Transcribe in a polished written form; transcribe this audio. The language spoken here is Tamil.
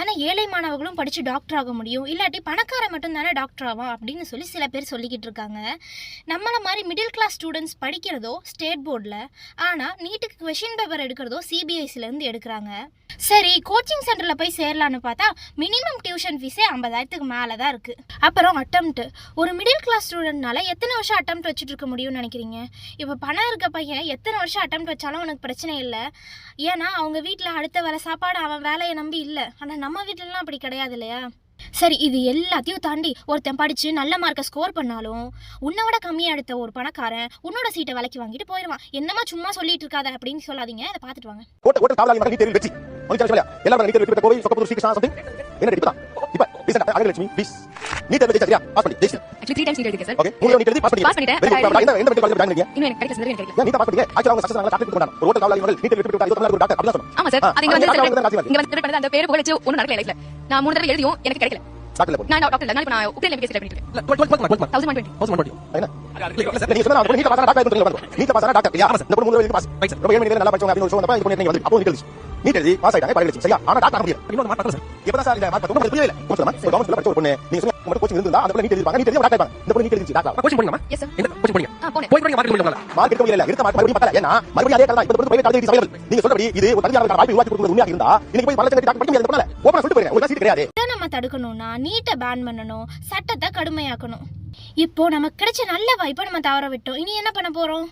தானே ஏழை மாணவர்களும் படித்து டாக்டர் ஆக முடியும், இல்லாட்டி பணக்கார மட்டும் தானே டாக்டர் ஆவான் அப்படின்னு சொல்லி சில பேர் சொல்லிக்கிட்டு இருக்காங்க. நம்மளை மாதிரி மிடில் கிளாஸ் ஸ்டூடெண்ட்ஸ் படிக்கிறதோ ஸ்டேட் போர்டில், ஆனால் நீட்டுக்கு கொஷின் பேப்பர் எடுக்கிறதோ சிபிஎஸ்சிலேருந்து எடுக்கிறாங்க. சரி, கோச்சிங் சென்டரில் போய் சேரலான்னு பார்த்தா மினிமம் டியூஷன் ஃபீஸே 50,000க்கு மேலே தான் இருக்குது. அப்புறம் அட்டம்ப்ட், ஒரு மிடில் கிளாஸ் ஸ்டூடெண்ட்னால எத்தனை வருஷம் அட்டம்ப்ட் வச்சுட்டு இருக்க முடியும்னு நினைக்கிறீங்க? இப்போ பணம் இருக்க பையன் எத்தனை வருஷம் அட்டம்ப்ட் வச்சாலும் உனக்கு பிரச்சனை இல்லை. ஏன்னா அவங்க வீட்டில் அடுத்த வேலை சாப்பாடு அவன் வேலையை நம்பி இல்லை. ஆனால் நம்ம வீட்டிலலாம் அப்படி கிடையாது இல்லையா? சரி, இது எல்லாத்தையும் தாண்டி ஒருத்தன் படித்து நல்ல மார்க்கை ஸ்கோர் பண்ணாலும் உன்னை விட கம்மியாக எடுத்த ஒரு பணக்காரன் உன்னோட சீட்டை விலைக்கு வாங்கிட்டு போயிடுவான். என்னமா சும்மா சொல்லிட்டு இருக்காத அப்படின்னு சொல்லாதீங்க, அதை பார்த்துட்டு வாங்க. நான் 3 தடவை எழுதியும் எனக்கு கிடைக்கல. நான் டாக்டர் இல்ல, நான் உக்ரைன்ல எம்பிபிஎஸ் பண்ணிட்டு இருக்கேன். 1020 நீங்க சொன்னா நீங்க பாஸ் டாக்டர் ஆயிட்டு நீங்க பாஸ் டாக்டர் யா இந்த 3 வரைக்கும் பாஸ் ரொம்ப ஏழு நல்லா படிச்சவங்க அப்படி ஒரு ஷோ அப்ப இது பண்ணி அப்போ நீட் எழுதி பாஸ் ஆயிட்டாங்க பரவாயில்லை சரியா. ஆனா டாக்டர் ஆக முடியல. இன்னொரு மார்க் பாக்கல சார். எப்பதான் சார் இந்த மார்க் உங்களுக்கு புரியல. கொஞ்சமா ஒரு கவர்மெண்ட்ல படிச்ச ஒரு பொண்ணு நீங்க சொன்ன உங்களுக்கு கோச்சிங் இருந்தா அந்த நீட் எழுதி பாங்க. நீட் எழுதி டாக்டர் ஆயிட்டாங்க. இந்த பொண்ணு நீட் எழுதி டாக்டர் கோச்சிங் பண்ணீங்களா? Yes sir. என்ன கோச்சிங் பண்ணீங்க? போய் பண்ணி மார்க் எடுக்க மார்க் எடுக்க முடியல. இருக்க மார்க் மறுபடியும் பார்க்கல. ஏன்னா மறுபடியும் அதே காரணம். இப்போ பிரைவேட் காலேஜ் அவைலபிள். நீங்க சொல்றபடி இது ஒரு தனியார் வாய்ப்பு உருவாக்கி கொடுக்கிறது உண்மையா இருந்தா இன்னைக்கு போய் பல லட்சம் டாக்டர் படிக்க முடியாது. பண்ணல ஓபனா சொல்லிட்டு போறேன். ஒரு சீட் கிடையாது. இதை நம்ம தடுக்கணும்னா நீட்டை பேன் பண்ணணும், சட்டத்தை கடுமையாக்கணும். இப்போ நமக்கு கிடைச்ச நல்ல வாய்ப்பை நம்ம தவற விட்டோம். இனி என்ன பண்ண போறோம்?